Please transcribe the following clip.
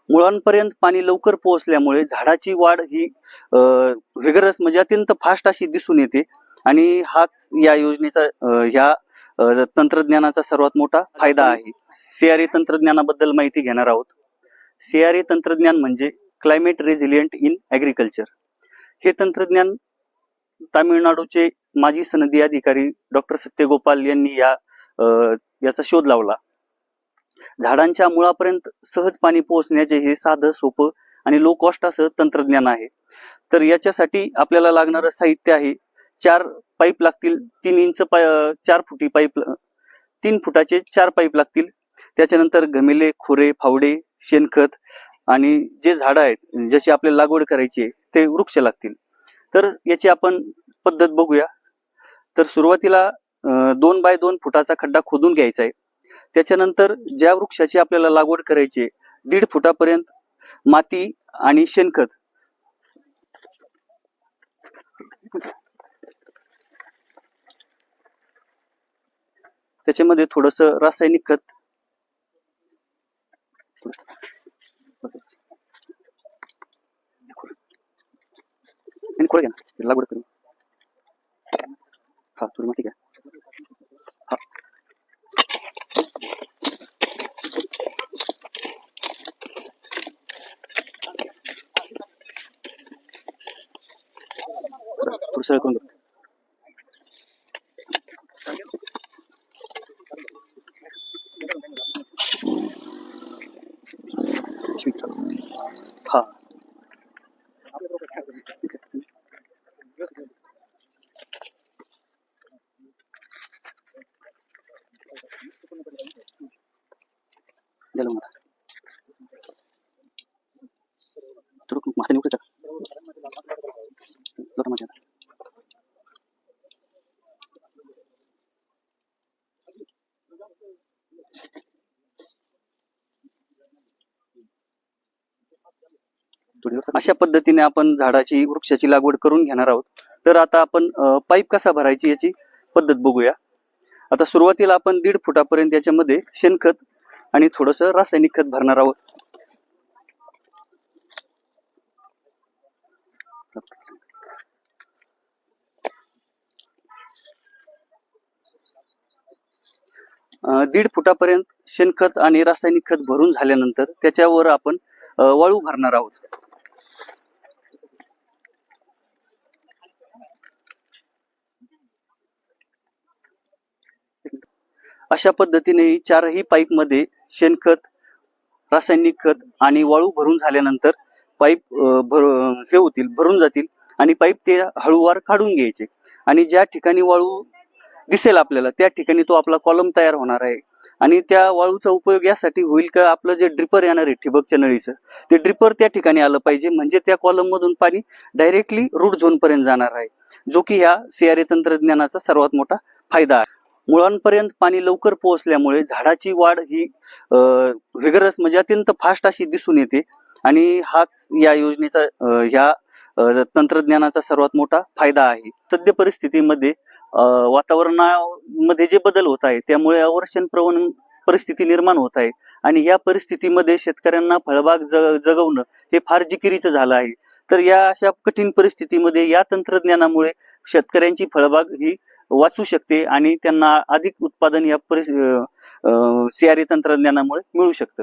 मुळांपर्यंत पाणी लवकर पोहोचल्यामुळे झाडाची वाढ ही व्हिगरस म्हणजे अत्यंत फास्ट अशी दिसून येते आणि हाच या योजनेचा ह्या तंत्रज्ञानाचा सर्वात मोठा फायदा आहे. CRA तंत्रज्ञानाबद्दल माहिती घेणार आहोत. CRA तंत्रज्ञान म्हणजे क्लायमेट रेझिलियंट इन ॲग्रिकल्चर. हे तंत्रज्ञान तामिळनाडूचे माजी सनदी अधिकारी डॉक्टर सत्यगोपाल यांनी याचा शोध लावला. झाडांच्या मुळापर्यंत सहज पाणी पोहोचण्याचे हे साधं सोपं आणि लो कॉस्ट असं तंत्रज्ञान आहे. तर याच्यासाठी आपल्याला लागणारं साहित्य आहे 4 पाईप लागतील. 4 फुटी पाईप, 3 फुटाचे 4 पाईप लागतील. त्याच्यानंतर घमेले, खोरे, फावडे, शेणखत आणि जे झाडं आहेत जशी आपल्याला लागवड करायची आहे ते वृक्ष लागतील. तर याची आपण पद्धत बघूया. तर सुरुवातीला 2 बाय 2 फुटाचा खड्डा खोदून घ्यायचा आहे. त्याच्यानंतर ज्या वृक्षाची आपल्याला लागवड करायची आहे 1.5 फुटापर्यंत माती आणि शेणखत त्याच्यामध्ये थोडस रासायनिक खत लागवड करू. हा थोडी माती घ्या. हा सरळ करून घेतो. हा अशा पद्धतीने आपण झाडाची वृक्षाची लागवड करून घेणार आहोत. तर आता आपण पाईप कसा भरायची याची पद्धत बघूया. आता सुरुवातीला आपण 1.5 फुटापर्यंत याच्यामध्ये शेणखत आणि थोडस रासायनिक खत भरणार आहोत. दीड फुटापर्यंत शेणखत आणि रासायनिक खत भरून झाल्यानंतर त्याच्यावर आपण वाळू भरणार आहोत. अशा पद्धतीने 4ही पाईप मध्ये शेणखत, रासायनिक खत आणि वाळू भरून झाल्यानंतर पाईप भरून जातील आणि पाईप ते हळूवार काढून घ्यायचे आणि ज्या ठिकाणी वाळू दिसेल आपल्याला त्या ठिकाणी तो आपला कॉलम तयार होणार आहे. आणि त्या वाळूचा उपयोग यासाठी होईल का आपलं जे ड्रिपर येणार आहे ठिबकच्या नळीचं ते ड्रिपर त्या ठिकाणी आलं पाहिजे, म्हणजे त्या कॉलम मधून पाणी डायरेक्टली रूट झोन पर्यंत जाणार आहे, जो की ह्या CRA तंत्रज्ञानाचा सर्वात मोठा फायदा आहे. मुळांपर्यंत पाणी लवकर पोहोचल्यामुळे झाडाची वाढ ही व्हिगरस म्हणजे अत्यंत फास्ट अशी दिसून येते आणि हाच या योजनेचा ह्या तंत्रज्ञानाचा सर्वात मोठा फायदा आहे. सद्य परिस्थितीमध्ये वातावरणामध्ये जे बदल होत आहे त्यामुळे अवर्षण प्रवण परिस्थिती निर्माण होत आहे आणि या परिस्थितीमध्ये शेतकऱ्यांना फळबाग जगवणं हे फार जिकिरीचं झालं आहे. तर या अशा कठीण परिस्थितीमध्ये या तंत्रज्ञानामुळे शेतकऱ्यांची फळबाग ही वाचू शकते आणि त्यांना अधिक उत्पादन या CRA तंत्रज्ञानामुळे मिळू शकतं.